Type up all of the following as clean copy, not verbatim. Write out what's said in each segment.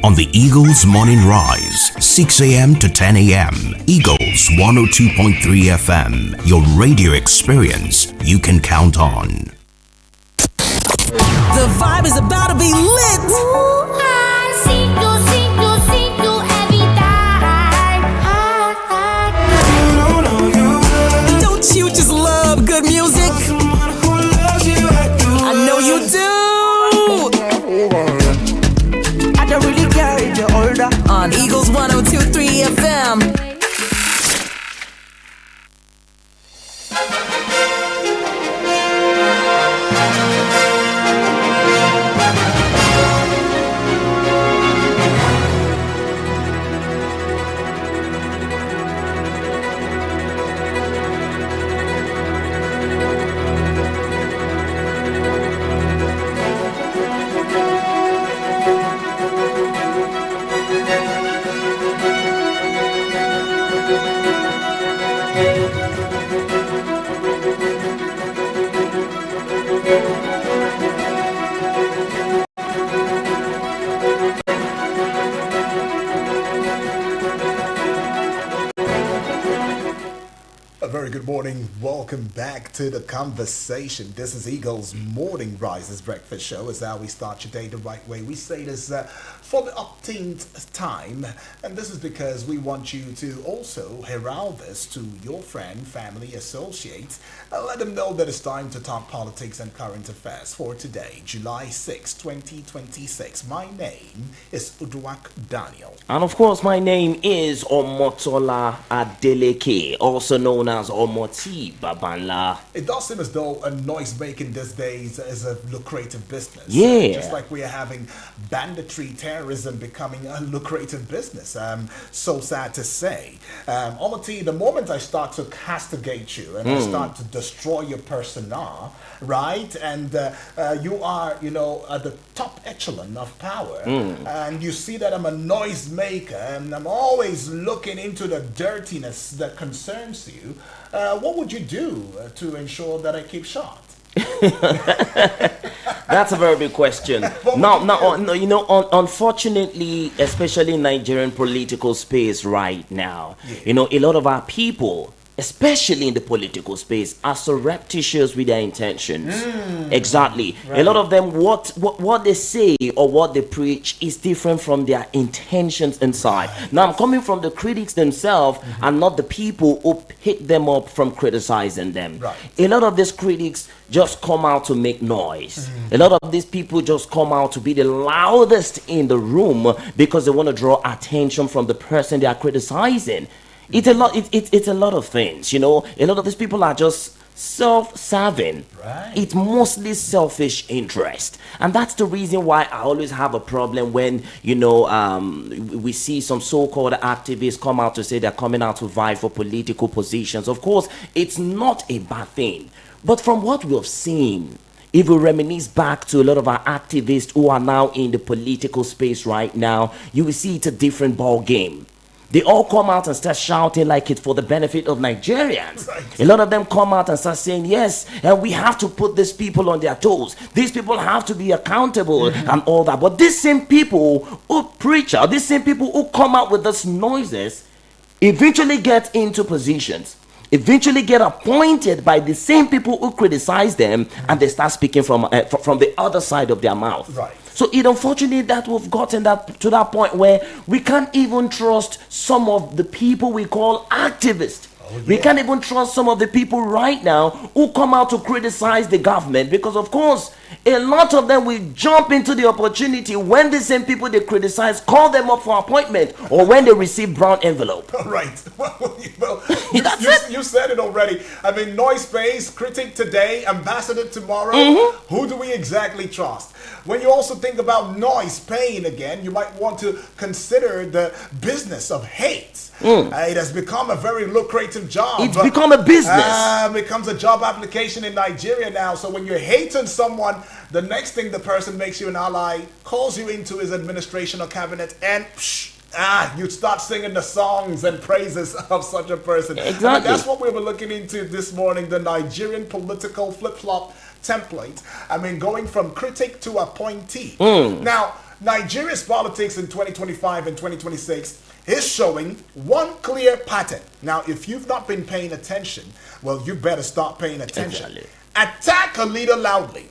on the Eagles Morning Rise, 6 a.m. to 10 a.m. Eagles 102.3 FM, your radio experience you can count on. The vibe is about to be lit. Ooh, I see you every time. Don't you just love good music? I know you do. I don't really care if you're older. On Eagles 102.3 FM. Good morning. Welcome back to the conversation. This is Eagles Morning Rises Breakfast Show. Is how we start your day the right way. We say this for the 18th time, and this is because we want you to also herald this to your friend, family, associates, and let them know that it's time to talk politics and current affairs for today, July 6, 2026. My name is Uduak Daniel. And of course, my name is Omotola Adeleke, also known as Omoti Babanla. It does seem as though a noise making these days is a lucrative business. Yeah. Just like we are having banditry, terrorism becoming a lucrative business. So sad to say. Omoti, the moment I start to castigate you and I start to destroy your persona, right? And you are, at the top echelon of power. And you see that I'm a noise maker and I'm always looking into the dirtiness that concerns you. What would you do to ensure that I keep short? That's a very big question. Unfortunately, especially in Nigerian political space right now, a lot of our people, especially in the political space, are surreptitious with their intentions. Exactly. Right. A lot of them, what they say or what they preach is different from their intentions inside. Right. Now, I'm coming from the critics themselves and not the people who pick them up from criticizing them. Right. A lot of these critics just come out to make noise. A lot of these people just come out to be the loudest in the room because they want to draw attention from the person they are criticizing. It's a lot. It's a lot of things, A lot of these people are just self-serving. Right. It's mostly selfish interest, and that's the reason why I always have a problem when we see some so-called activists come out to say they're coming out to vie for political positions. Of course, it's not a bad thing, but from what we have seen, if we reminisce back to a lot of our activists who are now in the political space right now, you will see it's a different ball game. They all come out and start shouting like it's for the benefit of Nigerians. Right. A lot of them come out and start saying, yes, and we have to put these people on their toes. These people have to be accountable and all that. But these same people who preach out, these same people who come out with these noises, eventually get into positions, eventually get appointed by the same people who criticize them, and they start speaking from the other side of their mouth. Right. So it unfortunately that we've gotten to that point where we can't even trust some of the people we call activists. We can't even trust some of the people right now who come out to criticize the government, because of course a lot of them will jump into the opportunity when the same people they criticize call them up for appointment or when they receive brown envelope. Right. You said it already. I mean, noise space, critic today, ambassador tomorrow. Who do we exactly trust? When you also think about noise paying again, you might want to consider the business of hate. It has become a very lucrative job. It's become a business. It becomes a job application in Nigeria now. So when you're hating someone, the next thing the person makes you an ally, calls you into his administration or cabinet, and you'd start singing the songs and praises of such a person. Exactly. I mean, that's what we were looking into this morning, the Nigerian political flip-flop template. I mean, going from critic to appointee. Now, Nigeria's politics in 2025 and 2026 is showing one clear pattern. Now, if you've not been paying attention, well, you better start paying attention. Exactly. Attack a leader loudly,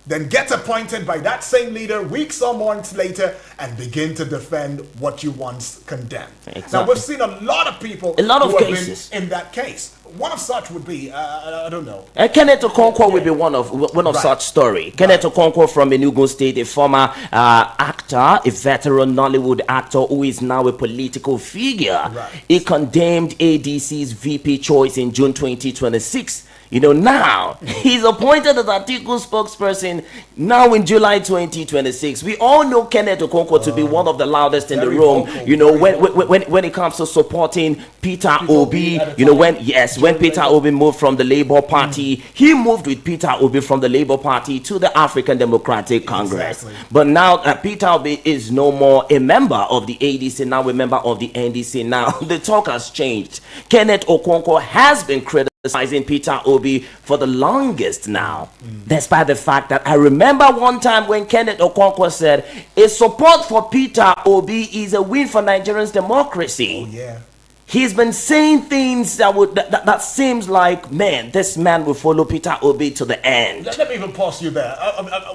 then get appointed by that same leader weeks or months later and begin to defend what you once condemned. Exactly. Now, we've seen a lot of people A lot of who have cases. been in that case. One of such would be, I don't know. Kenneth Okonkwo will be one of Right. such story. Kenneth Okonkwo from Enugu State, a former actor, a veteran Nollywood actor who is now a political figure. Right. He condemned ADC's VP choice in June 2026. You know, now he's appointed as Atiku spokesperson now in July 2026. We all know Kenneth Okonkwo to be one of the loudest in the Very room. vocal, You know, very when it comes to supporting Peter Obi Obi, at the you know, time. when Peter Obi moved from the Labour Party, he moved with Peter Obi from the Labour Party to the African Democratic Congress. Exactly. But now Peter Obi is no more a member of the ADC, now a member of the NDC. Now the talk has changed. Kenneth Okonkwo has been criticizing Peter Obi for the longest now, despite the fact that I remember one time when Kenneth Okonkwo said a support for Peter Obi is a win for Nigerians' democracy. Yeah. He's been saying things that seems like, man, this man will follow Peter Obi to the end. Let me even pause you there.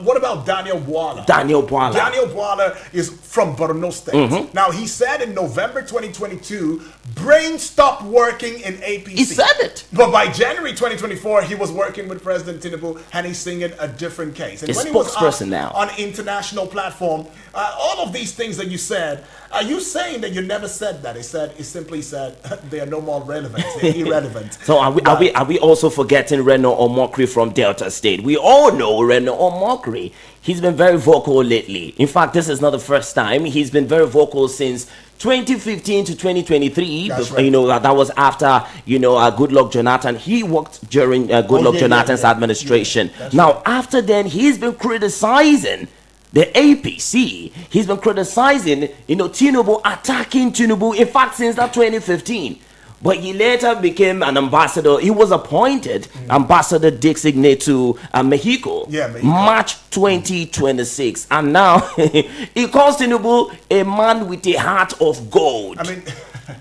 What about Daniel Bwala? Daniel Bwala. Daniel Bwala is from Borno State. Now, he said in November 2022, brain stopped working in APC. He said it. But by January 2024, he was working with President Tinubu and he's singing a different case. And A when he was spokesperson asked now. on international platform, all of these things that you said, are you saying that you never said that? He simply said they are no more relevant. They're irrelevant. So are we also forgetting Reno Omokri from Delta State? We all know Reno Omokri. He's been very vocal lately. In fact, this is not the first time. He's been very vocal since 2015 to 2023. That's right. You know, that was after, Goodluck Jonathan. He worked during Goodluck Jonathan's administration. Now, after then, he's been criticizing the APC. He's been criticizing, Tinubu, attacking Tinubu, in fact, since that 2015. But he later became an ambassador. He was appointed ambassador designate to Mexico, Mexico. March 2026. And now he calls Tinubu a man with a heart of gold. I mean,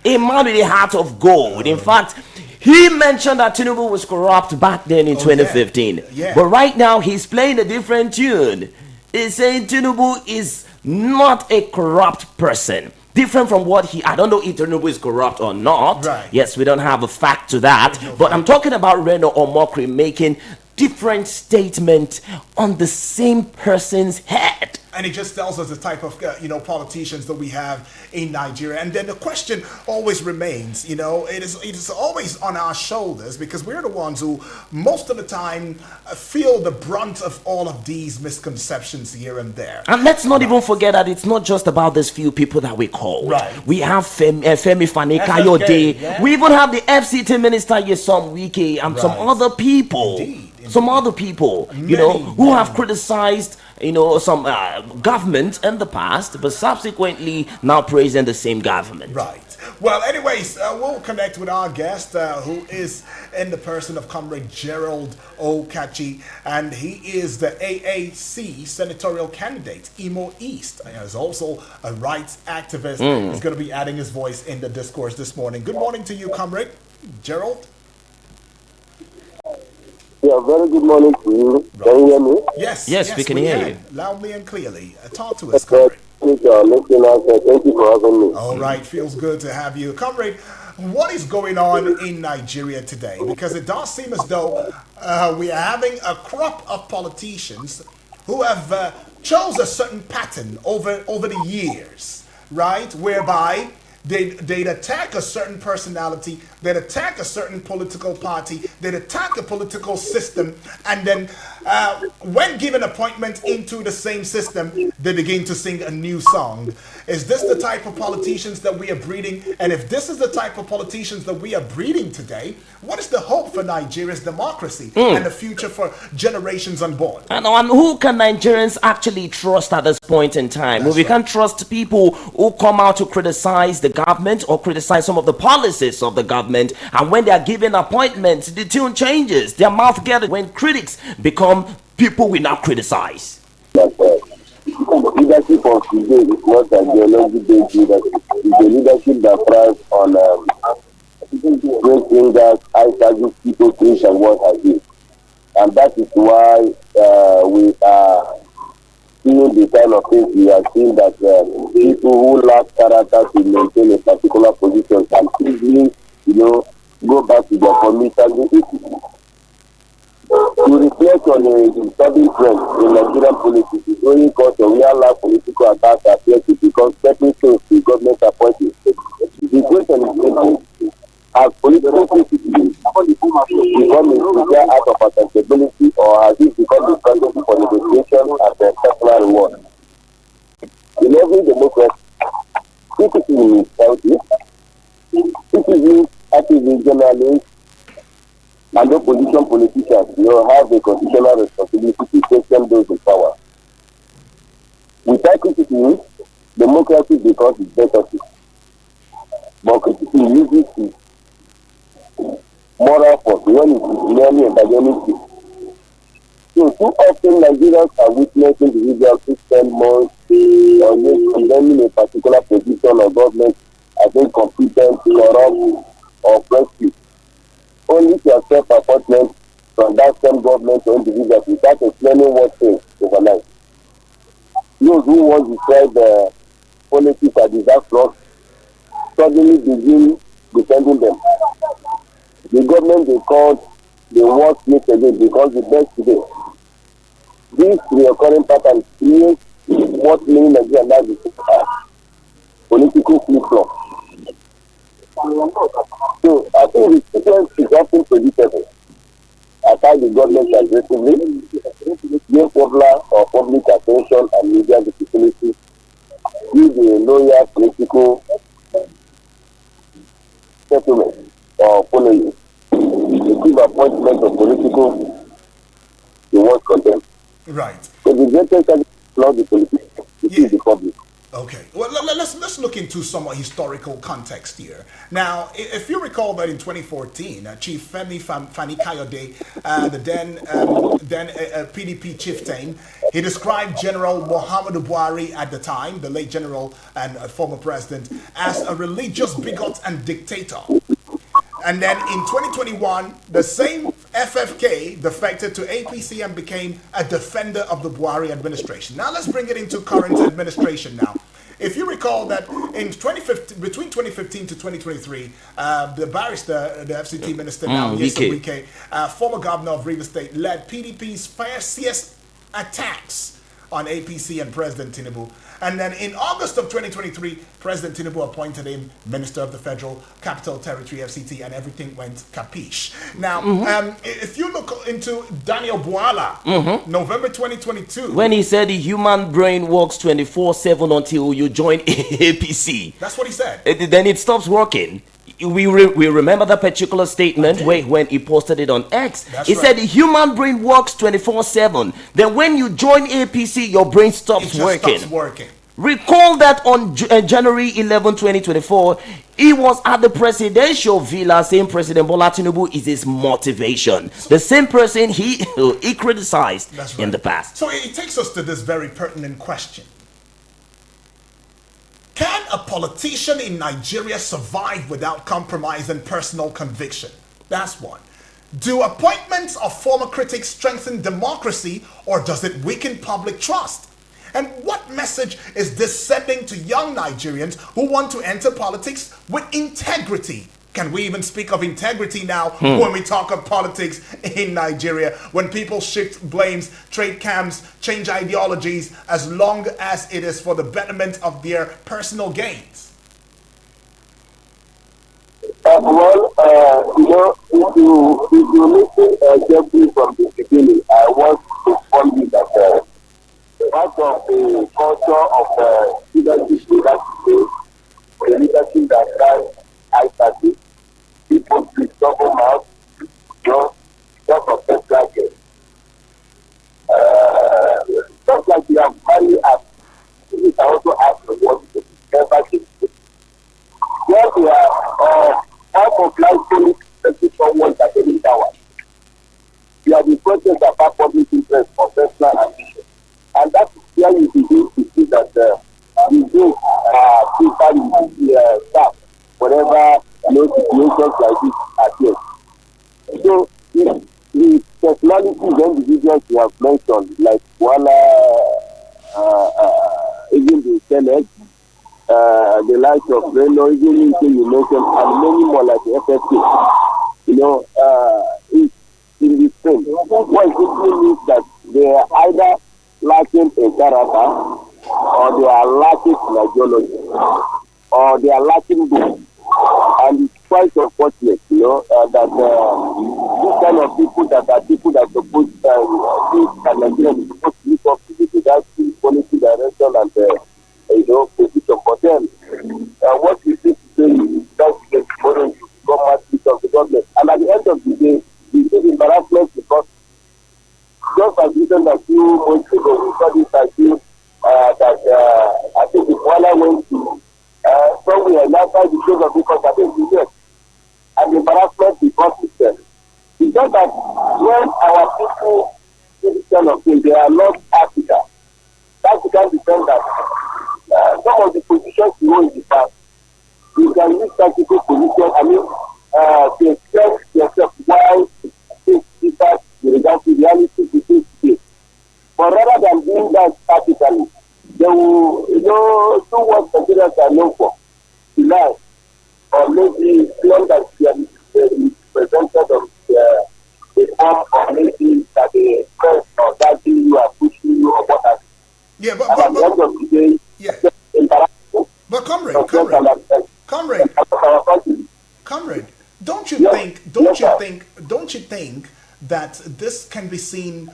A man with a heart of gold. In fact, he mentioned that Tinubu was corrupt back then in 2015. Yeah. But right now, he's playing a different tune. He's saying Tinubu is not a corrupt person. Different from what I don't know if Tinubu is corrupt or not. Right. Yes, we don't have a fact to that. But I'm talking about Reno Omokri making different statements on the same person's head. And it just tells us the type of politicians that we have in Nigeria. And then the question always remains, it is always on our shoulders because we're the ones who most of the time feel the brunt of all of these misconceptions here and there. And let's not even forget that it's not just about these few people that we call. Right. We have Femi Fani-Kayode. Yeah. We even have the FCT minister Nyesom Wike and some Right. other people. Indeed. Some other people, who have criticized, some government in the past, but subsequently now praising the same government. Right. Well, anyways, we'll connect with our guest, who is in the person of Comrade Gerald Okachi, and he is the AAC senatorial candidate, Imo East. And is also a rights activist. He's going to be adding his voice in the discourse this morning. Good morning to you, Comrade Gerald. Yeah, very good morning to you. Can you hear me? Yes, we can hear you. Loudly and clearly. Talk to us, Comrade. Thank you for having me. All right, feels good to have you. Comrade, what is going on in Nigeria today? Because it does seem as though we are having a crop of politicians who have chose a certain pattern over the years, right? Whereby they'd attack a certain personality, they'd attack a certain political party, they'd attack a political system, and then when given appointment into the same system, they begin to sing a new song. Is this the type of politicians that we are breeding? And if this is the type of politicians that we are breeding today, what is the hope for Nigeria's democracy and the future for generations unborn? And who can Nigerians actually trust at this point in time? That's We right. can't trust people who come out to criticize the government or criticize some of the policies of the government, and when they are given appointments, the tune changes. Their mouth gathers when critics become people we now criticize. That's right. Leadership of today is not an ideology-based leadership. It's a leadership that thrives on great fingers, high service, people, things, and what have you. And that is why we are seeing the kind of things we are seeing, that people who lack character to maintain a particular position can easily, go back to their commitment. To reflect on a disturbing trend in Nigerian politics is only cause of real-life political attacks appear to become stepping stones to government appointees. The question is simple. Has political criticism become a crucial act of accountability, or has it become the strategy for negotiation and a personal reward? In every democracy, criticism is healthy. Criticism, activism, journalists, and opposition politicians have a constitutional responsibility to question those in power. Without criticism, democracy becomes its better. But criticism uses its moral force when it is merely antagonistic. So too often Nigerians are witnessing individuals who spend months on condemning a particular position of government as incompetent, corrupt, or oppressive, only to accept appointments from that same government or individuals without explaining what changed overnight. Those who once described politics as disastrous suddenly begin defending them. The government they called the worst yesterday because the best today. This recurring pattern creates what many Nigerians now describe political flip-flop. So I think the sequence is often predictable. Attack the government aggressively, gain popular or public attention and media visibility, give the loyal political settlement or following, give appointment of political reward content. Right. So the greatest challenge is not the politicians, it is the public. Okay. Well, let's look into some historical context here. Now, if you recall that in 2014, Chief Femi Fani-Kayode, the then PDP chieftain, he described General Muhammadu Buhari at the time, the late general and former president, as a religious bigot and dictator. And then in 2021, the same FFK defected to APC and became a defender of the Buhari administration. Now let's bring it into current administration now. If you recall that in 2015, between 2015 to 2023, the barrister, the FCT minister now, Nyesom Wike, former governor of Rivers State, led PDP's fiercest attacks on APC and President Tinubu. And then in August of 2023, President Tinubu appointed him Minister of the Federal Capital Territory, FCT, and everything went capiche. Now, if you look into Daniel Bwala, November 2022. When he said the human brain works 24/7 until you join APC. That's what he said. Then it stops working. We remember that particular statement when he posted it on X. He said the human brain works 24/7. Then when you join APC, your brain stops working. Recall that on January 11, 2024, he was at the presidential villa saying President Bola Tinubu is his motivation. The same person he criticized in the past. So it takes us to this very pertinent question. Can a politician in Nigeria survive without compromise and personal conviction? That's one. Do appointments of former critics strengthen democracy, or does it weaken public trust? And what message is this sending to young Nigerians who want to enter politics with integrity? Can we even speak of integrity now when we talk of politics in Nigeria? When people shift blames, trade camps, change ideologies, as long as it is for the betterment of their personal gains? If you listen carefully from the beginning, I want to inform you that part of the culture of leadership, the leadership that drives high people with double mouth, just of personal gain. Just like you have value asked, I also ask the what to never give. Where we are, half of life politics is someone that is in power. are the process about public interest or personal ambition. And that is where you begin to see military staff whenever situations like this appear. So the personalities and individuals you have mentioned, like Bwala, even the Senate, the likes of Reno, even you mentioned, and many more like the FFP, it's in the same. What it simply means that they are either lacking a character, or they are lacking in ideology, or they are lacking both. And it's quite unfortunate, that these kind of people that are supposed that Nigeria is supposed to look up to without the policy direction and position for them. What we see today is that the tomorrow to become masters of the government. And at the end of the day, we see the embarrassment because just as recent a few months ago, we saw this issue that I think the Bwala went to somewhere outside the place of because I think we did. And the embarrassment because itself. It's just that when our people do this kind of thing, they are not Africa. That you can defend that. Some of the positions you hold in the past, you can use tactical position, to express yourself why things differ with regard to reality to this state. But rather than doing that tactically, they will, do what Nigerians are known for, deny, or maybe claim that they are presented of the form or maybe that the press or that you are pushing you or what have you. Yeah, but comrade, don't you think that this can be seen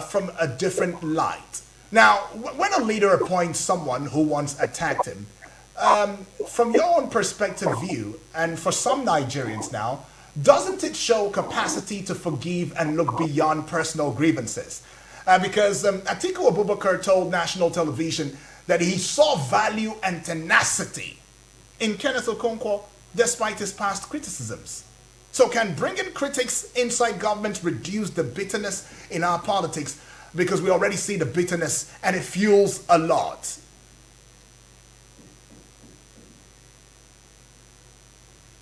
from a different light? Now, when a leader appoints someone who once attacked him, from your own perspective view, and for some Nigerians now, doesn't it show capacity to forgive and look beyond personal grievances? Because Atiku Abubakar told national television that he saw value and tenacity in Kenneth Okonkwo despite his past criticisms. So can bringing critics inside government reduce the bitterness in our politics? Because we already see the bitterness and it fuels a lot.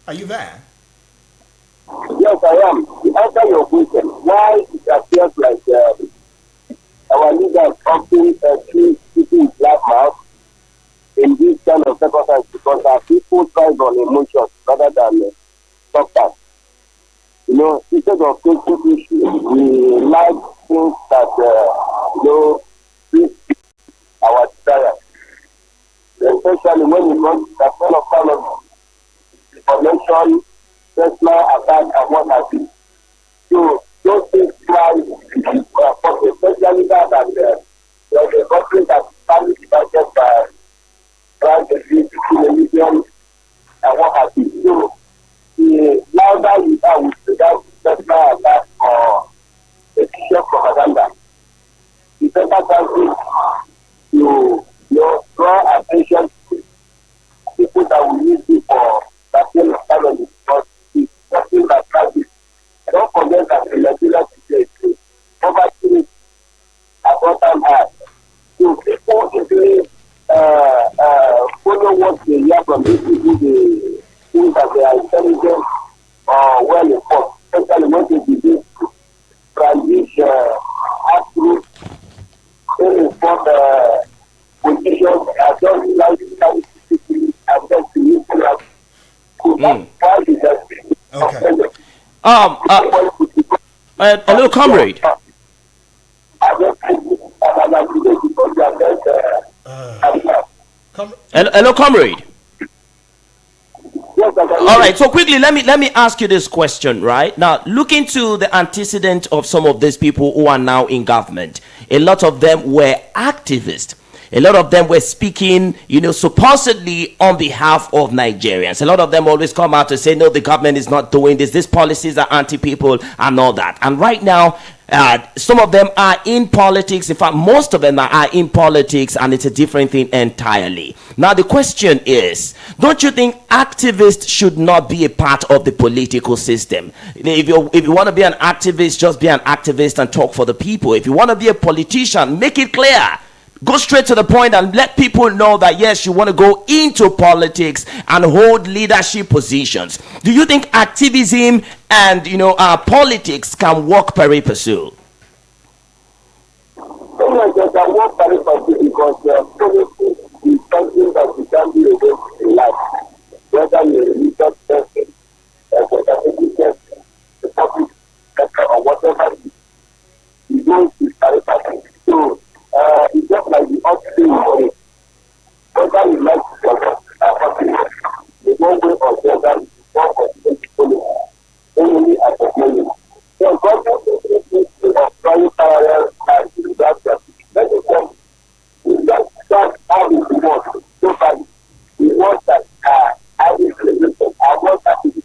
Are you there? Yes, I am. To answer your question, why it appears like our leaders often treat people with black mouth in this kind of circumstances because our people thrive on emotions rather than substance. Instead of taking issues, we like things that fit our desires. Especially when it comes to the kind of information, personal attack, and what have you. So those things try, especially that the country that family divided by trying to be religion and what have you. So the louder you are with regard to personal attack or efficient propaganda, the better chances to draw attention to people that will use it for certain family because it's something that practice. Don't forget that the Nigerian situation poverty at all time high. So people easily follow what they hear from these people, they think that they are intelligent or well informed, especially when they begin to transition absolute ill-informed positions as just like people and just to use them. So that's why it has been. Okay. Hello, comrade. Hello, comrade. All right, so quickly, let me ask you this question, right? Now, looking to the antecedent of some of these people who are now in government, a lot of them were activists. A lot of them were speaking, supposedly on behalf of Nigerians. A lot of them always come out to say, no, the government is not doing this. These policies are anti-people and all that. And right now, some of them are in politics. In fact, most of them are in politics, and it's a different thing entirely. Now, the question is, don't you think activists should not be a part of the political system? If you want to be an activist, just be an activist and talk for the people. If you want to be a politician, make it clear. Go straight to the point and let people know that yes, you want to go into politics and hold leadership positions. Do you think activism and politics can work pari passu? They can work very quickly because politics is something that you can be against in life. Whether you're a religious person, whether you're a public sector or whatever it is, you don't see very quickly. So it's just like the upstream. Whether you like to the one way or the other, you don't continue to follow only as a player. So government is trying parallel lines to that. Let me tell you, that's how it works. So far, we want that I will present them. I want that to be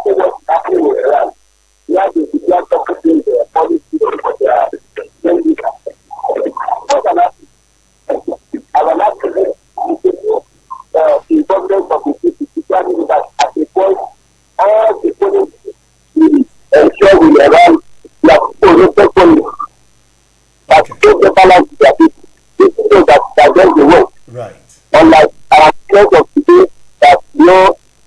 what's happening with Iran. We have to be talking the policy of the as an activist, the importance of the city to that at the point all the police will ensure we around the police that take the balance of their people. This is that does the work. Right. Unlike our case of today, that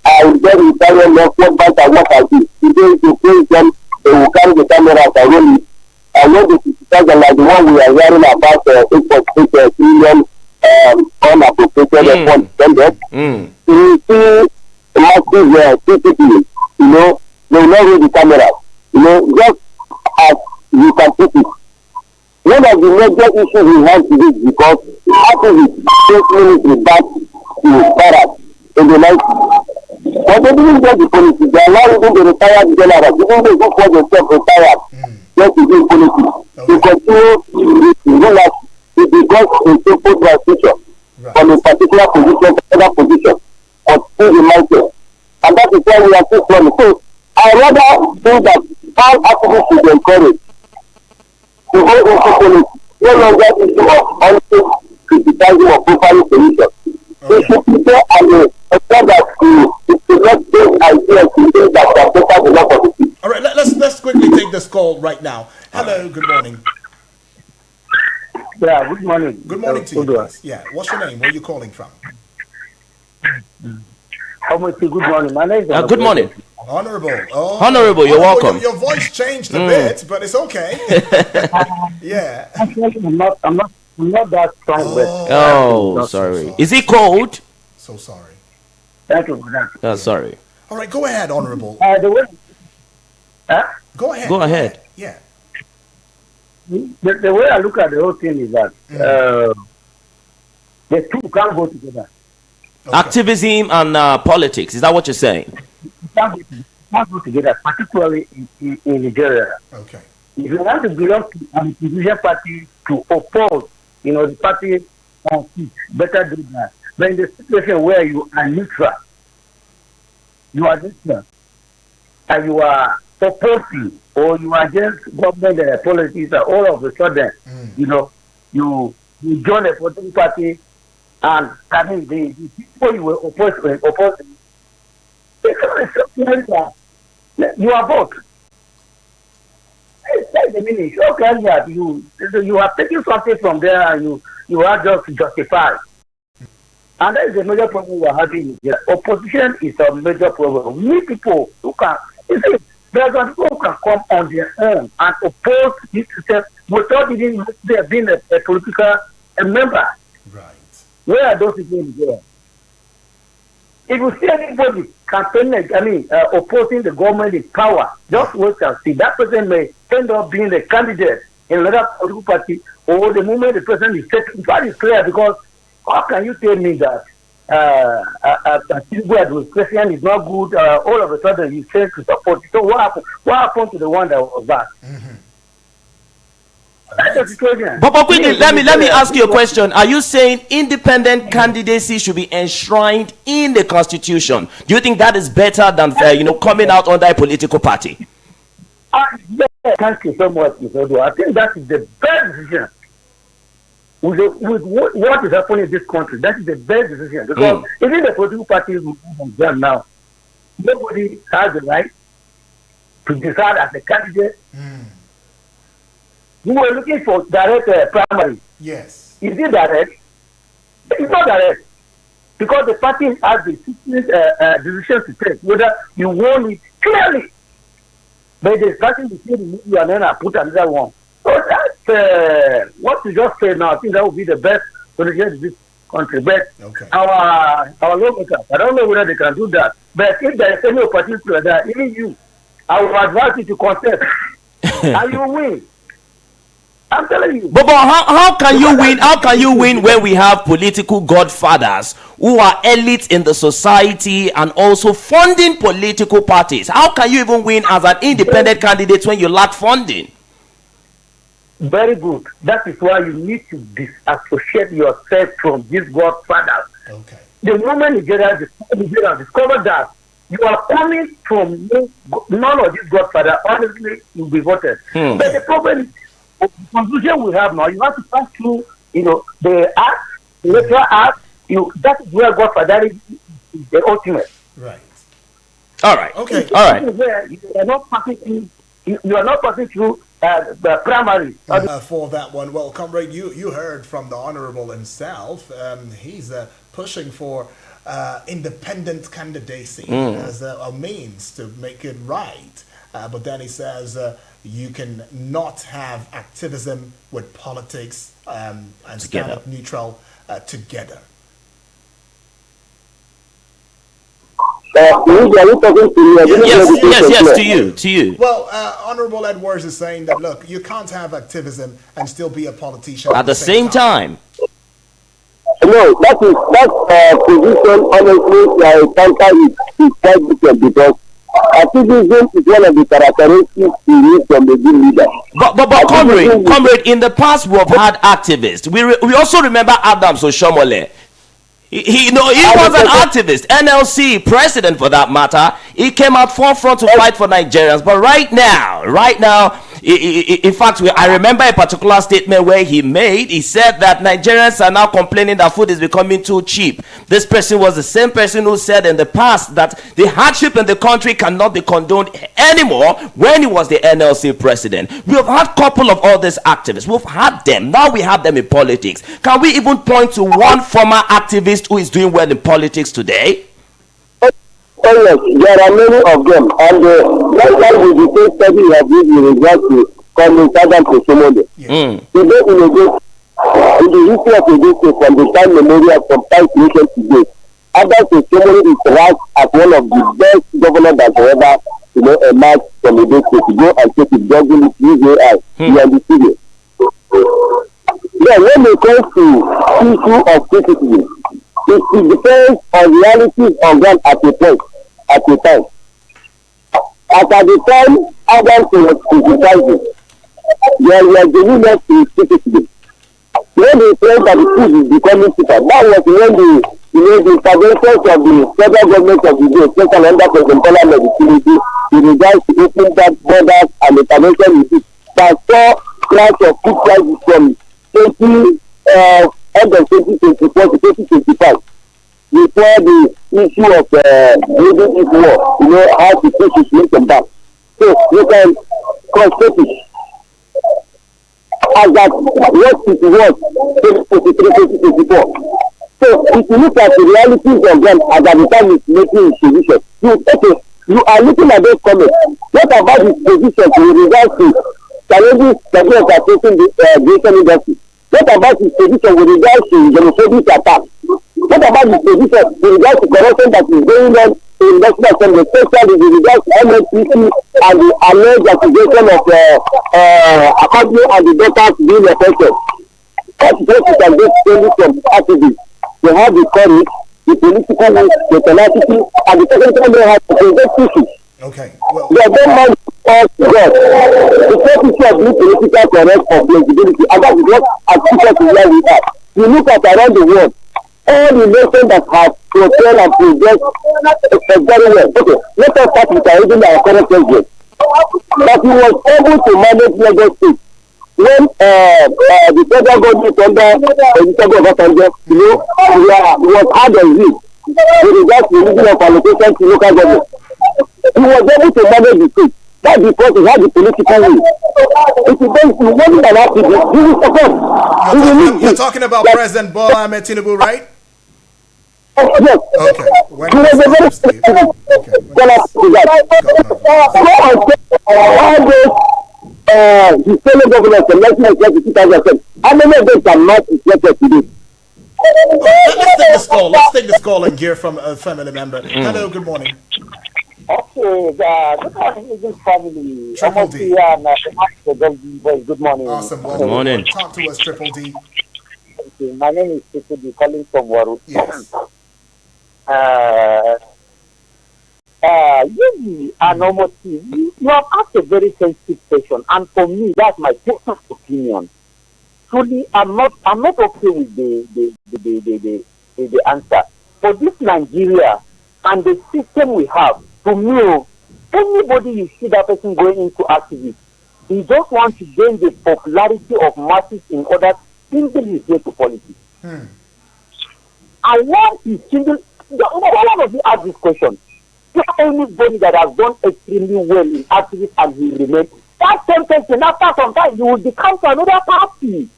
I very tired of what bank and what I do. Today, to praise them, they will carry the cameras and roll it. I know the 50,000 like the one we are hearing about 8.8 million unappropriated funds spended. You see massive CCTV, they will not read the cameras. Just as you can put it. One of the major issues we have today is because activists take military back to barracks in the 90s. But they didn't get the policy. They allow even the retired generals, even they go for themselves retired, just to do politics. To continue to rule out it becomes a simple transition from a particular position to another position, but still the mindset. And that is why we are still running. So I rather think that all activists should be encouraged to go into politics. No longer issue of honest criticizing or profiling solutions. They should prepare and expect that it should not take ideas to think that they are better than not politics. All right, let's quickly take this call right now. Hello, good morning. Yeah, good morning. Good morning to you. Please. Yeah, what's your name? Where are you calling from? Good morning. My name is good morning. Honorable. Oh, Honorable, you're welcome. Your voice changed a bit, but it's okay. Yeah. Actually, I'm not that strong. Oh, sorry. Is it cold? So sorry. Thank you for that. Sorry. All right, go ahead, Honorable. Go ahead. Go ahead. Yeah. The way I look at the whole thing is that the two can't go together. Okay. Activism and politics. Is that what you're saying? Can't go together, particularly in Nigeria. Okay. If you want to belong to an opposition party to oppose, the party on seat, better do that. But in the situation where you are neutral, and you are opposing or you are against government policies, all of a sudden, you join a political party and the people you were opposing, you are both. That's the meaning. Okay, yeah, you are taking something from there and you are just justified. And that is a major problem we are having. Opposition is a major problem. We need people who can, there are people who can come on their own and oppose this system without even being a political member. Right. Where are those people in there? If you see anybody campaigning, opposing the government in power, just wait and see. That person may end up being a candidate in another political party, or the moment the person is taken. That is clear because how can you tell me that Atiku administration is not good? All of a sudden you say to support it. So what happened? What happened to the one that was back? That's the situation. But quickly, let me ask you a question. Are you saying independent candidacy should be enshrined in the constitution? Do you think that is better than coming out under a political party? Thank you so much, Mr. Odo. I think that is the best decision. With what is happening in this country, that is the best decision. Because even the political parties are now, nobody has the right to decide as a candidate You were looking for direct primary. Yes. Is it direct? It's not direct. Because the party has the decision to take whether you won it clearly. But there's nothing between you and then I put another one. So that's what you just said now. I think that would be the best solution to this country. But our lawmakers, I don't know whether they can do that. But if there is any opportunity like that, even you, I would advise you to contest. And you win. I'm telling you. But how can you win? How can you win when we have political godfathers who are elites in the society and also funding political parties? How can you even win as an independent candidate when you lack funding? Very good. That is why you need to disassociate yourself from these godfathers. Okay. The moment Nigeria discover that you are coming from none of these godfathers, honestly, you'll be voted. But the problem is, the conclusion we have now, you have to pass through, the act, the electoral act. That is where godfather is the ultimate. Right. All right. Okay. All right. Where you are not passing through. You are not passing through the primary. For that one, well, comrade, you heard from the honorable himself. He's pushing for independent candidacy as a means to make it right. But then he says you can not have activism with politics and stand up neutral together. Yes, to you. Well, Honorable Edwards is saying that, look, you can't have activism and still be a politician At the same time. No, that's position, honestly, I counter is quite different because activism is one of the characteristics you need from a good leader. But comrade, in the past we have had activists. We also remember Adams Oshomole. He was an activist, NLC president for that matter. He came out forefront to fight for Nigerians. But right now, in fact, I remember a particular statement where he said that Nigerians are now complaining that food is becoming too cheap. This person was the same person who said in the past that the hardship in the country cannot be condoned anymore when he was the NLC president. We have had a couple of all these activists. We've had them. Now we have them in politics. Can we even point to one former activist who is doing well in politics today? Oh yes, there are many of them, and that's why we the same study we have used in regard to coming Adam Kosomode. Today in the history of the state from the time memorial from time creation to date, Adam Kosomode is ranked as one of the best governors that ever emerged from the state. To go and take it, doesn't use AI in the studio. Then when it comes to issue of criticism, it depends on realities on them at a point. At the time. At the time, Adam was criticizing. There was the willingness to criticism. When they said that the food is becoming cheaper, that was when the interventions of the federal government of the day, especially under President Bola Tinubu, in regards to opening that borders and intervention with it, that saw crash of food prices from end of 2024 to 2025. Before the issue of building this war, how to push it, make them back. So you can consider it as that what it was 2023-2024. So if you look at the realities of them as at the time it's making a solution, you are looking at those comments. What about this position in regards to challenges that we are facing the aviation industry? What about his position with regards to xenophobic attacks? What about his position with regards to corruption that is going on in National Assembly, especially with regards to MSPC and the alleged accusation of Akadmi and the daughters being affected? What is what you can get only from activists? They have the courage, the political will, the tenacity, and the technical they have to present issues. Okay. Well, they don't mind us God. The first issue of new political correct of flexibility, and that is what Atiku is where we are. You look at around the world, all the nations that have propelled and progressed very well. Okay, let us start with our current president. That he was able to manage Lagos State when the federal government under Atiku Abubakar, was hard on him with regards to the reason of allocation to local government. He was able to manage the state. That's because he has the political will. If you don't, you want an activist, you will support. You're talking about President Bola Tinubu, right? Yes. Okay. When He was a very Steve? all those fellow governors election in 2007, how many of them can match his record today? Let's take this call. Let's take this call and hear from a family member. Hello, good morning. Okay, good morning, this family. Triple D. Good morning. Awesome. Well, Good morning. Talk to us, Triple D. Okay, my name is Triple D, calling from Waru. Yes. You and Omokri, you have asked a very sensitive question, and for me, that's my personal opinion. Truly, I'm not okay with the answer. For this Nigeria and the system we have, to me, anybody you see that person going into activism, he just wants to gain the popularity of masses in order to single his way to politics. I want to single. One of you ask this question. Anybody that has done extremely well in activism and he remains, that same person, after some time, you will become to another party.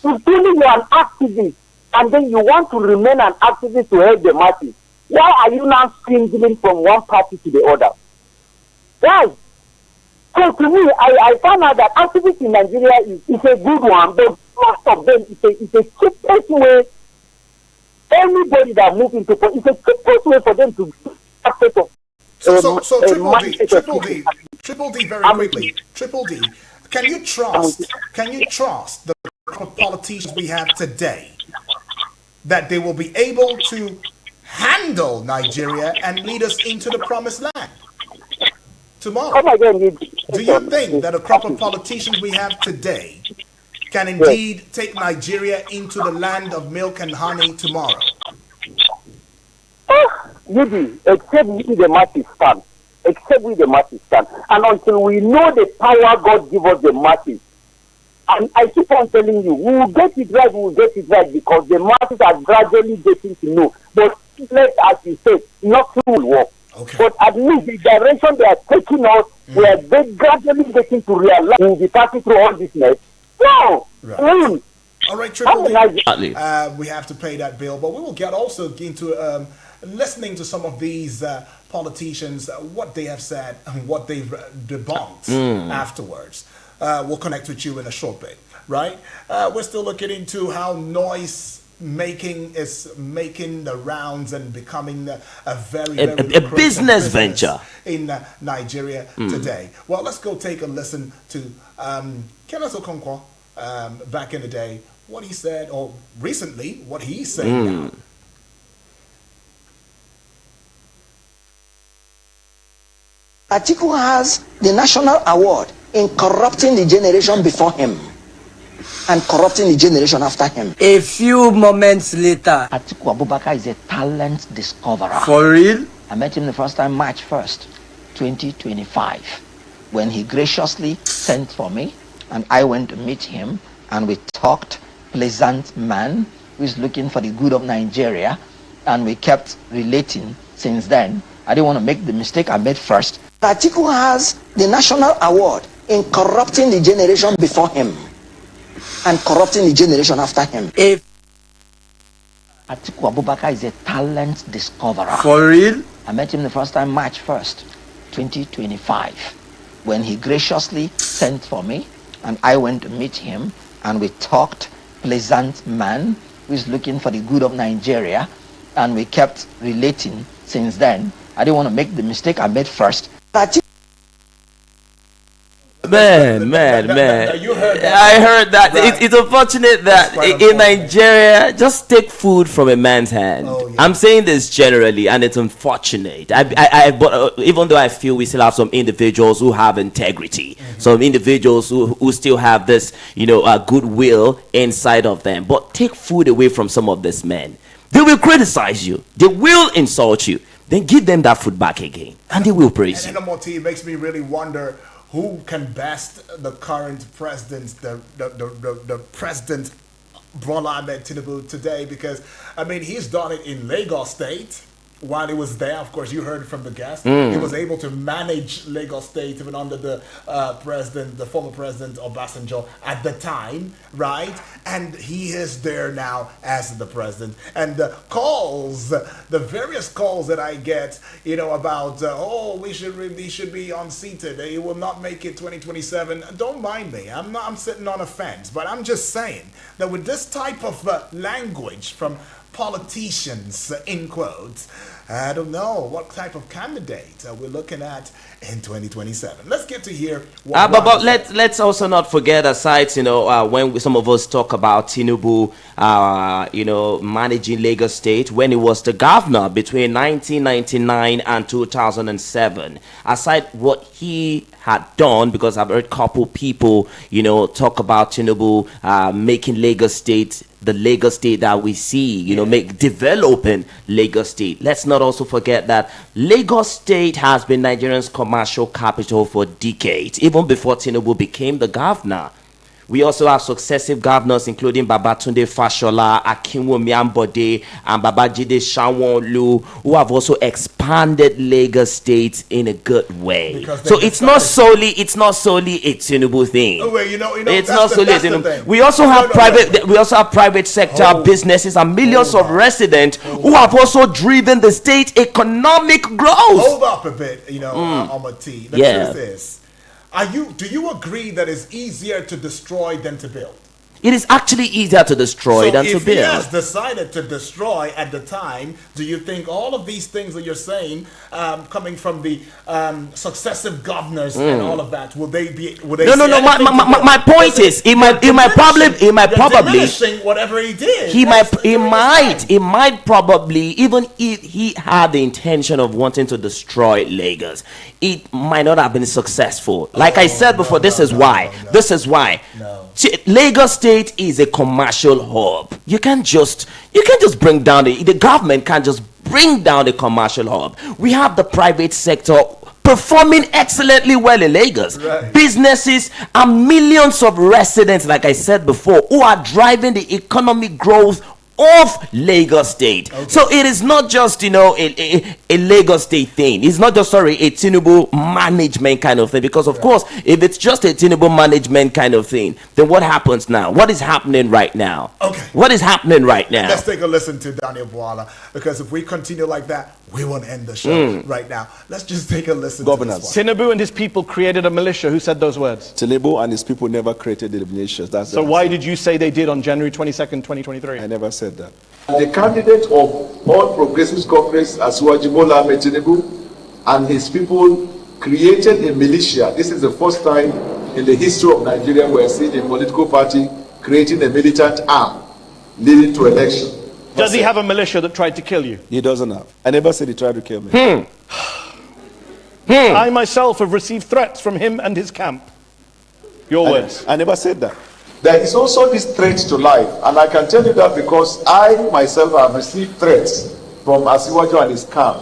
If truly you are an activist and then you want to remain an activist to help the masses, why are you now singling from one party to the other? Why? So to me, I found out that activism in Nigeria is a good one, but most of them it's a cheapest way. Anybody that moves into politics, it's a cheapest way for them to access of. So Triple D, very quickly. Triple D, can you trust the politicians we have today that they will be able to handle Nigeria and lead us into the promised land tomorrow? Do you think that a crop of politicians we have today can indeed take Nigeria into the land of milk and honey tomorrow? Maybe, except we the masses stand. Except we the masses stand. And until we know the power God give us the masses, and I keep on telling you, we will get it right because the masses are gradually getting to know. But as you said, nothing will work. Okay. But at least the direction they are taking us, we are gradually getting to realize we will be passing through all this mess. No! Right. All right, Triple D, we have to pay that bill, but we will get also into listening to some of these politicians, what they have said and what they've debunked afterwards. We'll connect with you in a short bit, right? We're still looking into how noise making is making the rounds and becoming a very business venture in Nigeria today. Well, let's go take a listen to Kenneth Okonkwo back in the day, what he said, or recently what he's saying now. Atiku has the national award in corrupting the generation before him and corrupting the generation after him. A few moments later. Atiku Abubakar is a talent discoverer. For real? I met him the first time March 1st, 2025, when he graciously sent for me and I went to meet him and we talked. Pleasant man who is looking for the good of Nigeria, and we kept relating since then. I didn't want to make the mistake I made first. Atiku has the national award in corrupting the generation before him and corrupting the generation after him. Atiku Abubakar is a talent discoverer. For real? I met him the first time March 1st, 2025, when he graciously sent for me and I went to meet him and we talked. Pleasant man who is looking for the good of Nigeria, and we kept relating since then. I didn't want to make the mistake I made first. Man. You heard that? I heard that. Right. It's unfortunate that in Nigeria, just take food from a man's hand. Oh, yeah. I'm saying this generally, and it's unfortunate. But even though I feel we still have some individuals who have integrity, some individuals who still have this, goodwill inside of them. But take food away from some of these men. They will criticize you. They will insult you. Then give them that food back again, and they will praise you. And MOT makes me really wonder who can best the current president, the president Bola Tinubu today, because I mean he's done it in Lagos State while he was there, of course, you heard from the guest, he was able to manage Lagos State even under the former president Obasanjo at the time, right? And he is there now as the president. And the various calls that I get, about, we should be unseated. He will not make it 2027. Don't mind me. I'm sitting on a fence, but I'm just saying that with this type of language from politicians, in quotes, I don't know what type of candidate we're looking at in 2027. Let's get to hear what but let's also not forget, aside, when some of us talk about Tinubu, managing Lagos State when he was the governor between 1999 and 2007. Aside what he had done, because I've heard a couple people, talk about Tinubu making Lagos State the Lagos State that we see, developing Lagos State. Let's not also forget that Lagos State has been Nigeria's commercial capital for decades, even before Tinubu became the governor. We also have successive governors, including Babatunde Fashola, Akinwumi Ambode, and Babajide Sanwo-Olu, who have also expanded Lagos State in a good way. So it's not solely a Tinubu thing. Oh, wait, it's not solely a Tinubu. We also have private sector businesses and millions of residents who have also driven the state economic growth. Hold up a bit, Omokri. The truth is, do you agree that it's easier to destroy than to build? It is actually easier to destroy than to build. If he has decided to destroy at the time, do you think all of these things that you're saying, coming from the successive governors and all of that, will they? No. My point is, he might probably whatever he did. He might probably, even if he had the intention of wanting to destroy Lagos, it might not have been successful. Like I said before, this is why. Lagos State is a commercial hub. You can't just bring down the government can't just bring down the commercial hub. We have the private sector performing excellently well in Lagos. Right. Businesses and millions of residents, like I said before, who are driving the economic growth of Lagos State. Okay. So it is not just a Lagos State thing. It's not just a Tinubu management kind of thing, because of course if it's just a Tinubu management kind of thing, then what happens now? What is happening right now? Okay. What is happening right now? Let's take a listen to Daniel Bwala, because if we continue like that, we won't end the show right now. Let's just take a listen to this one. Tinubu and his people created a militia. Who said those words? Tinubu and his people never created the militia. So why did you say they did on January 22nd, 2023? I never said that. The candidate of all progressive conference, Asiwaju Bola Tinubu, and his people created a militia. This is the first time in the history of Nigeria we are seeing a political party creating a militant arm leading to election. Does he have a militia that tried to kill you? He doesn't have. I never said he tried to kill me. I myself have received threats from him and his camp. Your words. I never said that. There is also this threat to life, and I can tell you that because I myself have received threats from Asiwaju and his camp.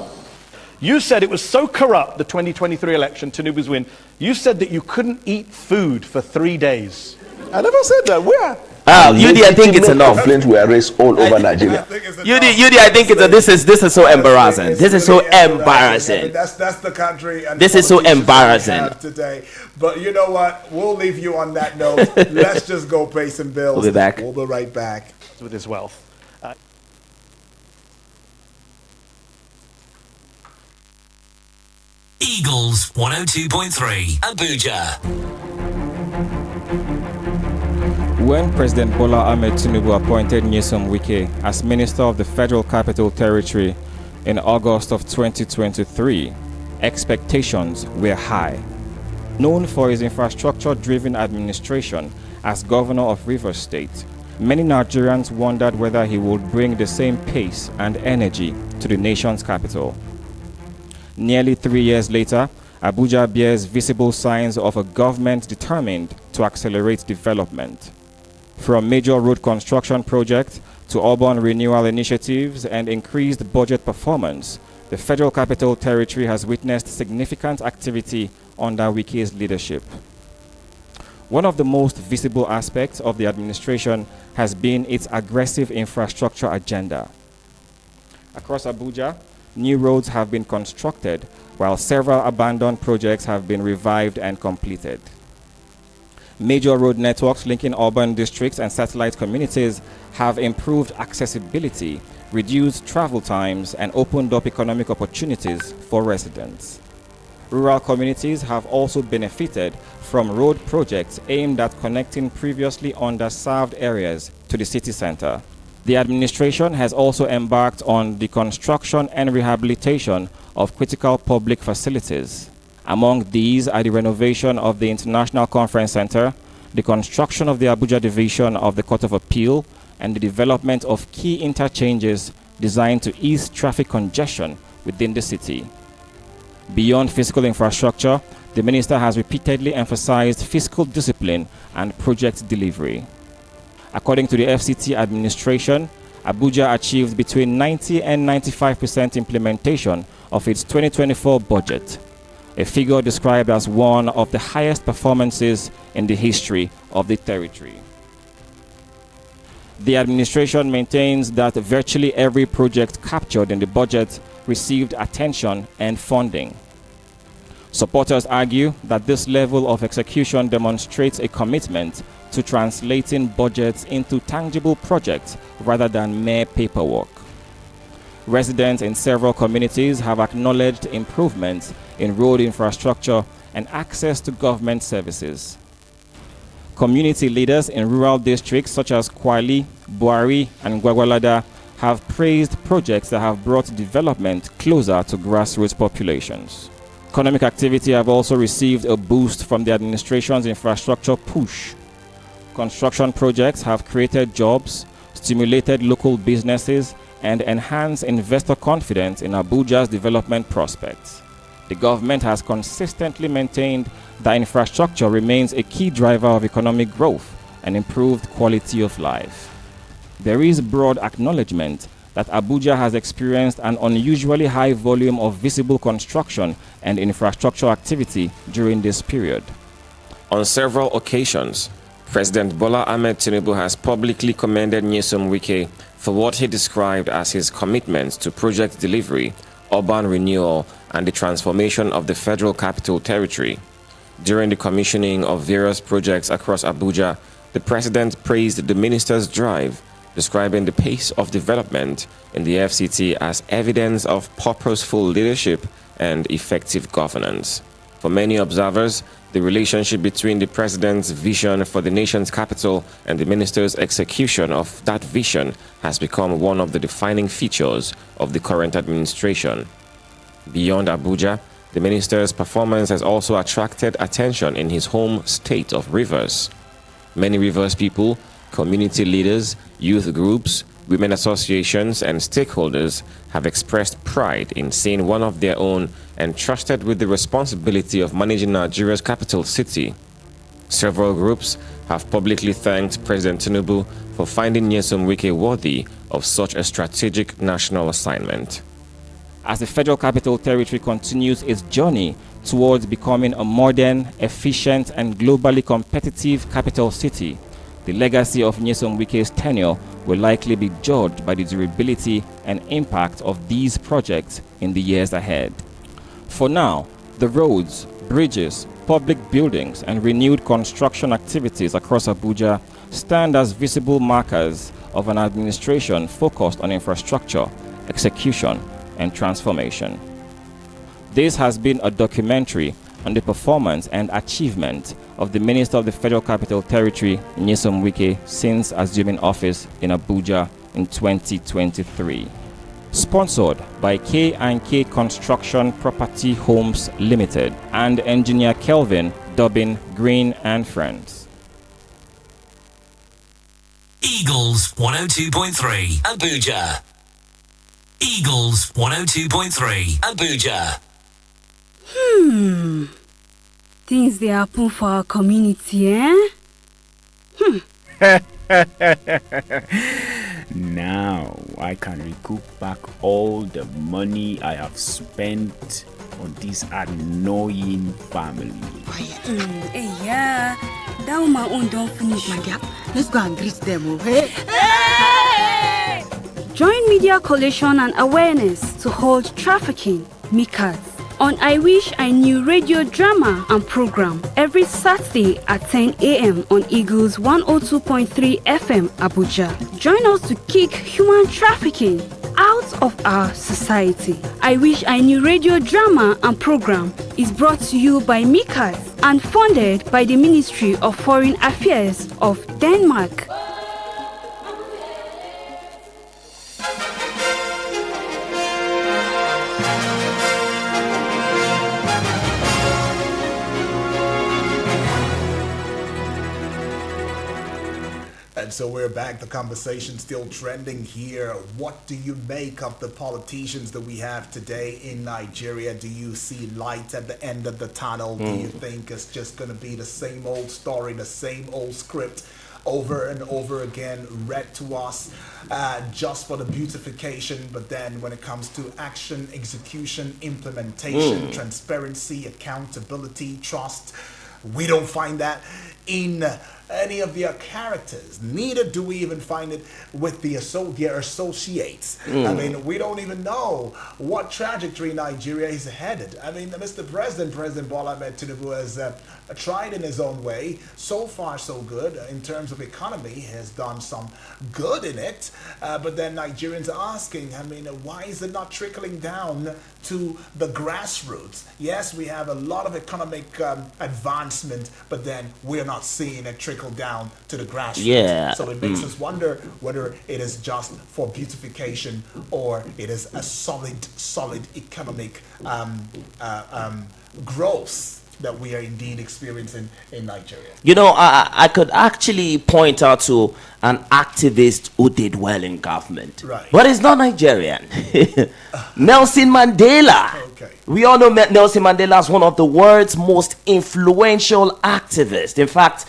You said it was so corrupt, the 2023 election, Tinubu's win. You said that you couldn't eat food for 3 days. I never said that. Where? Yudi, I think it's enough. Complaints were raised all over Nigeria. Yudi, I think this is so embarrassing. This is so embarrassing. That's the country. And this is so embarrassing today. But you know what? We'll leave you on that note. Let's just go pay some bills. We'll be back. We'll be right back with his wealth. Eagles 102.3 Abuja. When President Bola Tinubu appointed Nyesom Wike as Minister of the Federal Capital Territory in August of 2023, expectations were high. Known for his infrastructure-driven administration as Governor of Rivers State, many Nigerians wondered whether he would bring the same pace and energy to the nation's capital. Nearly 3 years later, Abuja bears visible signs of a government determined to accelerate development. From major road construction projects to urban renewal initiatives and increased budget performance, the Federal Capital Territory has witnessed significant activity under Wike's leadership. One of the most visible aspects of the administration has been its aggressive infrastructure agenda. Across Abuja, new roads have been constructed, while several abandoned projects have been revived and completed. Major road networks linking urban districts and satellite communities have improved accessibility, reduced travel times, and opened up economic opportunities for residents. Rural communities have also benefited from road projects aimed at connecting previously underserved areas to the city center. The administration has also embarked on the construction and rehabilitation of critical public facilities. Among these are the renovation of the International Conference Center, the construction of the Abuja Division of the Court of Appeal, and the development of key interchanges designed to ease traffic congestion within the city. Beyond physical infrastructure, the minister has repeatedly emphasized fiscal discipline and project delivery. According to the FCT administration, Abuja achieved between 90 and 95% implementation of its 2024 budget, a figure described as one of the highest performances in the history of the territory. The administration maintains that virtually every project captured in the budget received attention and funding. Supporters argue that this level of execution demonstrates a commitment to translating budgets into tangible projects rather than mere paperwork. Residents in several communities have acknowledged improvements in road infrastructure and access to government services. Community leaders in rural districts such as Kwali, Buari, and Gwagwalada have praised projects that have brought development closer to grassroots populations. Economic activity have also received a boost from the administration's infrastructure push. Construction projects have created jobs, stimulated local businesses, and enhanced investor confidence in Abuja's development prospects. The government has consistently maintained that infrastructure remains a key driver of economic growth and improved quality of life. There is broad acknowledgement that Abuja has experienced an unusually high volume of visible construction and infrastructure activity during this period. On several occasions, President Bola Tinubu has publicly commended Nyesom Wike for what he described as his commitment to project delivery, urban renewal, and the transformation of the Federal Capital Territory. During the commissioning of various projects across Abuja, the president praised the minister's drive, describing the pace of development in the FCT as evidence of purposeful leadership and effective governance. For many observers, the relationship between the president's vision for the nation's capital and the minister's execution of that vision has become one of the defining features of the current administration. Beyond Abuja, the minister's performance has also attracted attention in his home state of Rivers. Many Rivers people, community leaders, youth groups, women associations, and stakeholders have expressed pride in seeing one of their own entrusted with the responsibility of managing Nigeria's capital city. Several groups have publicly thanked President Tinubu for finding Nyesom Wike worthy of such a strategic national assignment. As the Federal Capital Territory continues its journey towards becoming a modern, efficient, and globally competitive capital city, the legacy of Nyesom Wike's tenure will likely be judged by the durability and impact of these projects in the years ahead. For now, the roads, bridges, public buildings, and renewed construction activities across Abuja stand as visible markers of an administration focused on infrastructure, execution, and transformation. This has been a documentary on the performance and achievement of the Minister of the Federal Capital Territory, Nyesom Wike, since assuming office in Abuja in 2023. Sponsored by K&K Construction Property Homes Limited and engineer Kelvin Dobbin Green and Friends. Eagles 102.3 Abuja. Eagles 102.3 Abuja. Things they happen for our community, eh? Now I can recoup back all the money I have spent on this annoying family. Hey, yeah. That woman own don't finish, my dear. Let's go and greet them, okay? Hey! Join media collation and awareness to hold trafficking, MICAs, on I Wish I Knew radio drama and program every Saturday at 10 a.m. on Eagles 102.3 FM Abuja. Join us to kick human trafficking out of our society. I Wish I Knew radio drama and program is brought to you by MICAs and funded by the Ministry of Foreign Affairs of Denmark. And so we're back. The conversation still trending here. What do you make of the politicians that we have today in Nigeria? Do you see light at the end of the tunnel? Do you think it's just going to be the same old story, the same old script over and over again read to us just for the beautification? But then when it comes to action, execution, implementation, transparency, accountability, trust, we don't find that in any of their characters. Neither do we even find it with their associates. I mean, we don't even know what trajectory Nigeria is headed. I mean, Mr. President Bola Tinubu has tried in his own way. So far, so good. In terms of economy, he has done some good in it. But then Nigerians are asking, I mean, why is it not trickling down to the grassroots? Yes, we have a lot of economic advancement, but then we're not seeing it trickle down to the grassroots. Yeah. So it makes us wonder whether it is just for beautification or it is a solid economic growth that we are indeed experiencing in Nigeria. You know, I could actually point out to an activist who did well in government. Right. But he's not Nigerian. Nelson Mandela. Okay. We all know Nelson Mandela is one of the world's most influential activists. In fact,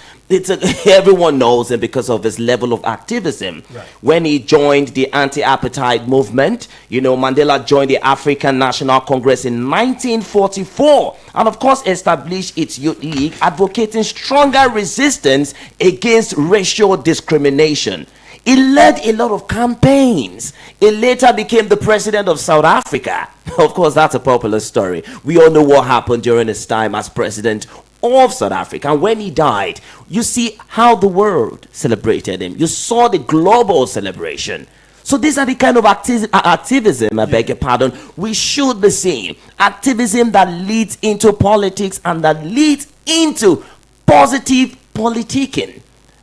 everyone knows him because of his level of activism. Right. When he joined the anti-apartheid movement, you know, Mandela joined the African National Congress in 1944 and of course established its youth league, advocating stronger resistance against racial discrimination. He led a lot of campaigns. He later became the president of South Africa. Of course, that's a popular story. We all know what happened during his time as president of South Africa. And when he died, you see how the world celebrated him. You saw the global celebration. So these are the kind of activism, I beg your pardon, we should be seeing. Activism that leads into politics and that leads into positive politicking.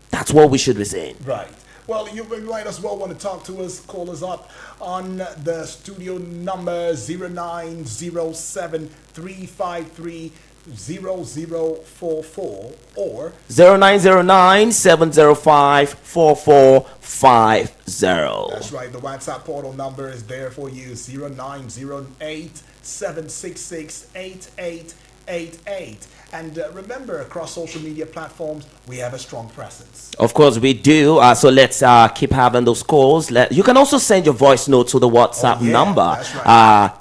That's what we should be saying. Right. Well, you might as well want to talk to us, call us up on the studio number 0907-353-0044 or 0909-705-4450. That's right. The WhatsApp portal number is there for you, 0908-766-8888. And remember, across social media platforms, we have a strong presence. Of course, we do. So let's keep having those calls. You can also send your voice note to the WhatsApp number. That's right.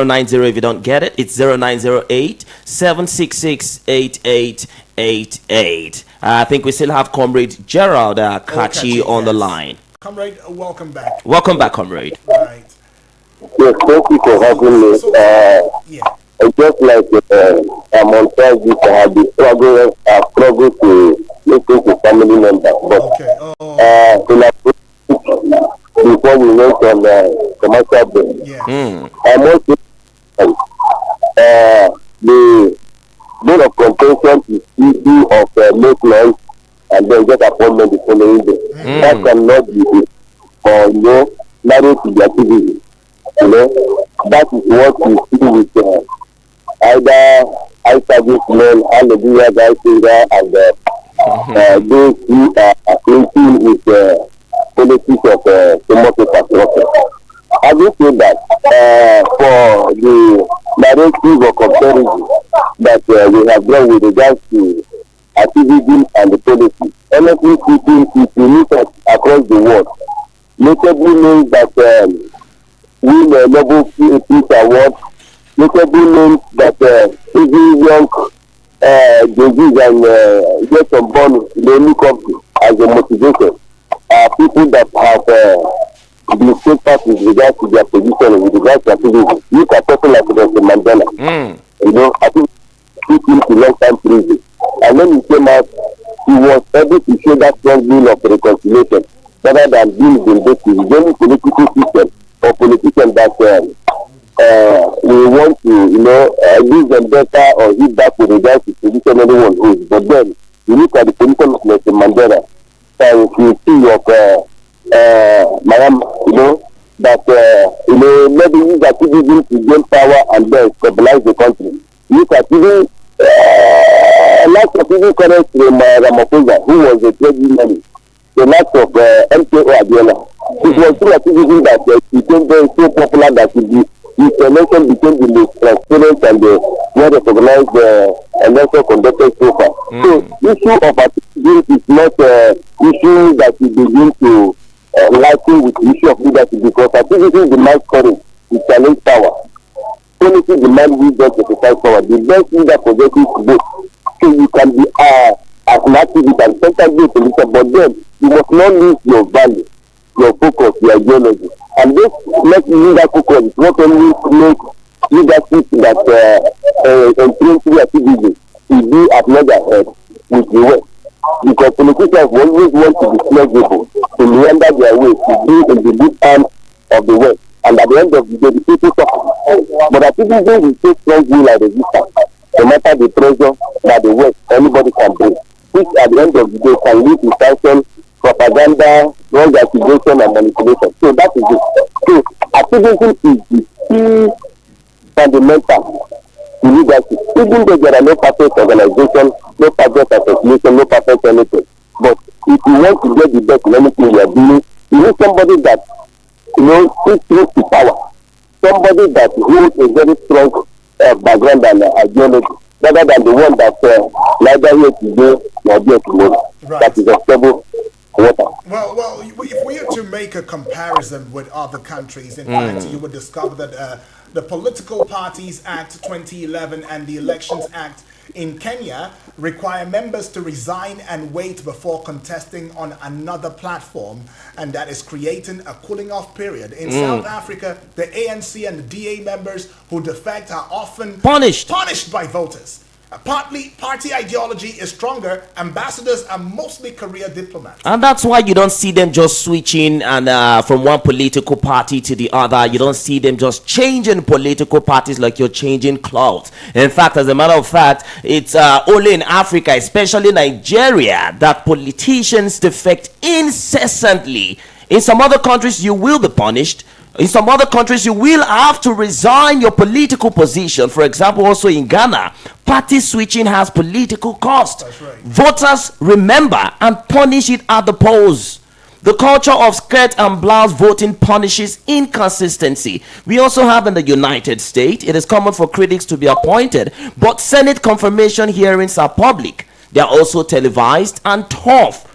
090 if you don't get it. It's 0908-766-8888. I think we still have Comrade Gerald Kachi on the line. Comrade, welcome back. Welcome back, Comrade. Right. Yes, thank you for having me. It's just like I'm on Facebook, I have been struggle to listen to family members. But before we went on commercial break, I'm also the board of contention is issue of make noise and then get appointment the following day. That cannot be for married to the activity. You know, that is what we see with either high service men, hallelujah, guy singer, and those who are acquainted with politics of democracy. Having said that, for the narrative or comparison that we have done with regards to activism and the policy, honestly speaking, if you look at across the world, notably means that win a Nobel Peace Award, notably means that even young disease and get some bonus in any country as a motivation are people that have the status with regards to their position, with regards to activism. Look at people like President Mandela. You know, I think he took a long time prison. And when he came out, he was able to show that strong will of reconciliation rather than being vindictive. The only political system or politician that we want to, you know, give them better or hit back with regards to position anyone holds. But then, you look at the position of Mr. Mandela, and you see of Miami, you know, that, you know, maybe use activism to gain power and then stabilize the country. Look at even lots of people connect from Ramaphosa, who was a trade union, the likes of MKO Abiola. It was through activism that became very so popular that his election became the most transparent and the well recognized election conducted so far. So, issue of activism is not issue that we begin to liken with the issue of leadership, because activism demands courage to challenge power. Policy demands wisdom to exercise power. The best leader possesses both. So you can be as an activist and sometimes be a politician, but then you must not lose your value, your focus, your ideology. And this makes leader focus is not only to make leadership that entrains through activism to be at loggerhead with the West. Because politicians always want to be flexible, to meander their way, to be in the deep arms of the West. And at the end of the day, the people suffer. But activism will take strong will and resistance, no matter the pressure that the West, anybody can bring, which at the end of the day can lead to sanction, propaganda, wrong accusation, and manipulation. So that is it. So activism is the key fundamental to leadership. Even though there are no perfect organization, no perfect association, no perfect anything. But if you want to get the best in anything you are doing, you need somebody that, you know, speaks truth to power. Somebody that holds a very strong background and ideology, rather than the one that neither here today nor there tomorrow. Right. That is a stable water. Well, if we are to make a comparison with other countries, in fact, you would discover that the Political Parties Act 2011 and the Elections Act in Kenya require members to resign and wait before contesting on another platform, and that is creating a cooling off period. In South Africa, the ANC and the DA members who defect are often punished by voters. Partly, party ideology is stronger. Ambassadors are mostly career diplomats. And that's why you don't see them just switching and from one political party to the other. You don't see them just changing political parties like you're changing clothes. In fact, as a matter of fact, it's only in Africa, especially Nigeria, that politicians defect incessantly. In some other countries, you will be punished. In some other countries, you will have to resign your political position. For example, also in Ghana, party switching has political cost. That's right. Voters remember and punish it at the polls. The culture of skirt and blouse voting punishes inconsistency. We also have in the United States, it is common for critics to be appointed, but Senate confirmation hearings are public. They are also televised and tough.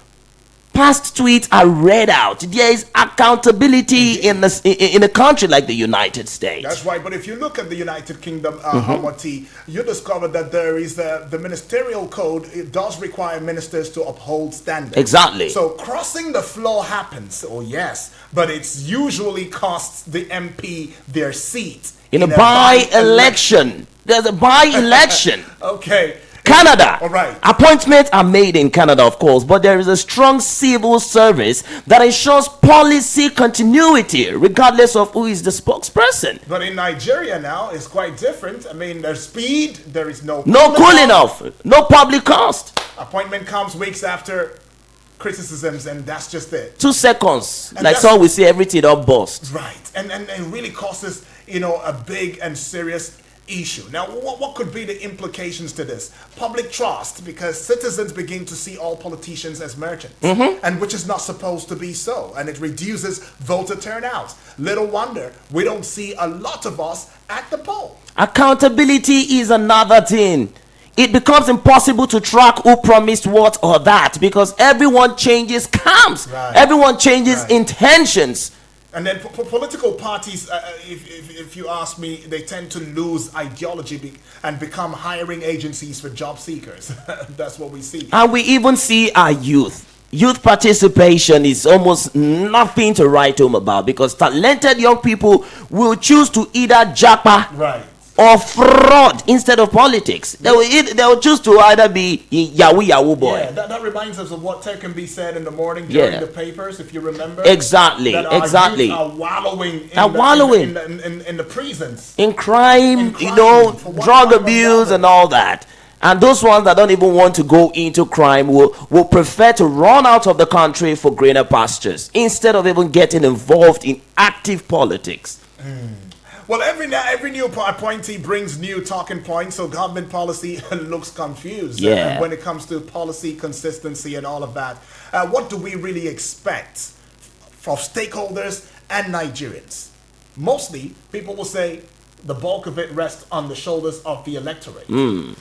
Past tweets are read out. There is accountability in a country like the United States. That's right. But if you look at the United Kingdom, Amati, you discover that there is the ministerial code. It does require ministers to uphold standards. Exactly. So crossing the floor happens. Oh yes, but it's usually costs the MP their seat in a by-election. There's a by-election. Okay. Canada. All right. Appointments are made in Canada, of course, but there is a strong civil service that ensures policy continuity, regardless of who is the spokesperson. But in Nigeria now, it's quite different. I mean, there's speed, there is no cooling off, no public cost. Appointment comes weeks after criticisms, and that's just it. 2 seconds, and like so we see everything up bust. Right, and it really causes, you know, a big and serious issue. Now, what could be the implications to this? Public trust, because citizens begin to see all politicians as merchants, and which is not supposed to be so, and it reduces voter turnout. Little wonder we don't see a lot of us at the poll. Accountability is another thing. It becomes impossible to track who promised what or that, because everyone changes camps, everyone changes intentions. And then political parties, if you ask me, they tend to lose ideology and become hiring agencies for job seekers. That's what we see. And we even see our youth. youth participation is almost nothing to write home about, because talented young people will choose to either japa or fraud instead of politics. They will choose to either be Yahoo boy. Yeah, that reminds us of what can be said in the morning during the papers, if you remember. Exactly, that our exactly. youth are wallowing in the prisons. In crime, drug abuse and all that. And those ones that don't even want to go into crime will prefer to run out of the country for greener pastures instead of even getting involved in active politics. Well, every new appointee brings new talking points, so government policy looks confused when it comes to policy consistency and all of that. What do we really expect from stakeholders and Nigerians? Mostly, people will say the bulk of it rests on the shoulders of the electorate.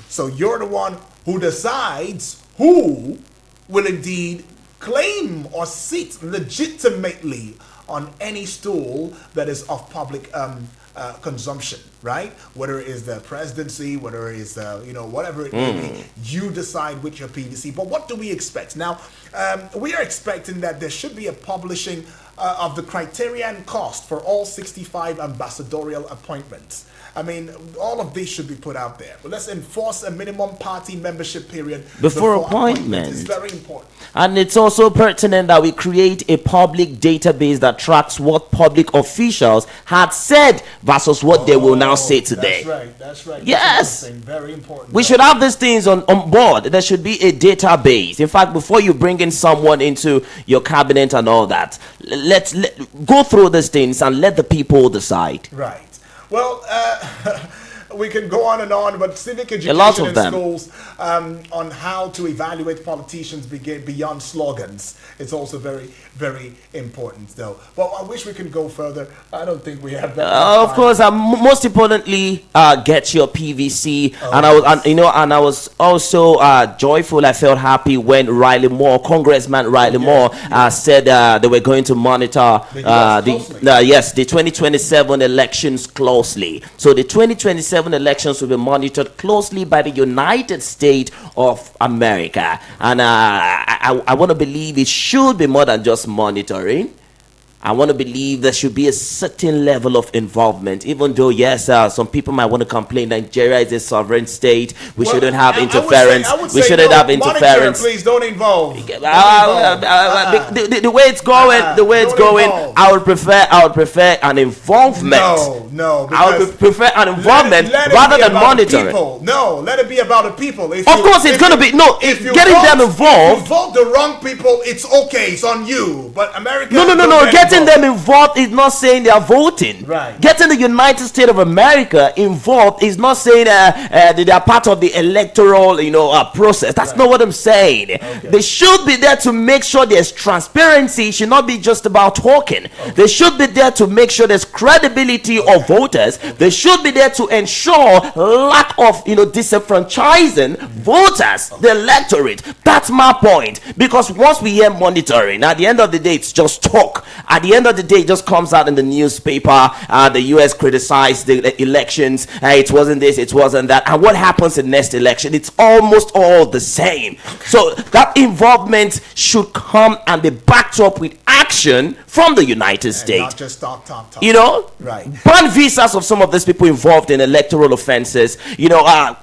So you're the one who decides who will indeed claim or sit legitimately on any stool that is of public consumption, right? Whether it is the presidency, whether it is whatever it may be, you decide which your PVC. But what do we expect now? We are expecting that there should be a publishing of the criterion cost for all 65 ambassadorial appointments. I mean, all of these should be put out there. But let's enforce a minimum party membership period before appointment. It's very important. And it's also pertinent that we create a public database that tracks what public officials had said versus what they will now say today. That's right. Yes. Very important. We should have these things on board. There should be a database. In fact, before you bring in someone into your cabinet and all that, let's go through these things and let the people decide. Right. Well, we can go on, but civic education in schools on how to evaluate politicians beyond slogans. It's also very, very important, though. But I wish we could go further. I don't think we have that. Of course, most importantly, get your PVC. And I was also joyful. I felt happy when Congressman Riley Moore, said they were going to monitor the 2027 elections closely. So the 2027 elections will be monitored closely by the United States of America, and I want to believe it should be more than just monitoring. I want to believe there should be a certain level of involvement, even though, yes, some people might want to complain Nigeria is a sovereign state. We shouldn't have interference. We shouldn't have interference. Please don't involve. The way it's going, I would prefer an involvement. No. I would prefer an involvement rather than monitoring. No, let it be about the people. Of course, it's going to be getting them involved. If you vote the wrong people, it's okay. It's on you. But America. No. Getting them involved is not saying they are voting. Right. Getting the United States of America involved is not saying they are part of the electoral, process. That's not what I'm saying. Okay. They should be there to make sure there's transparency. It should not be just about talking. Okay. They should be there to make sure there's credibility of voters. They should be there to ensure lack of, disenfranchising voters, the electorate. That's my point. Because once we hear monitoring, at the end of the day, it's just talk. At the end of the day, it just comes out in the newspaper. The US criticized the elections. It wasn't this, it wasn't that. And what happens in the next election? It's almost all the same. So that involvement should come and be backed up with action from the United States. Not just talk. Right. Ban visas of some of these people involved in electoral offenses.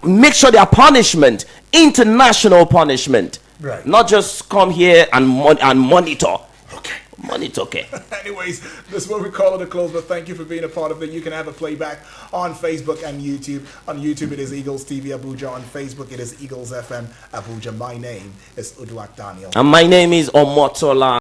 Make sure their punishment, international punishment. Right. Not just come here and monitor. Okay. Anyways, this is what we call it a close, but thank you for being a part of it. You can have a playback on Facebook and YouTube. On YouTube, it is Eagles TV Abuja. On Facebook, it is Eagles FM Abuja. My name is Uduak Daniel. And my name is Omotola.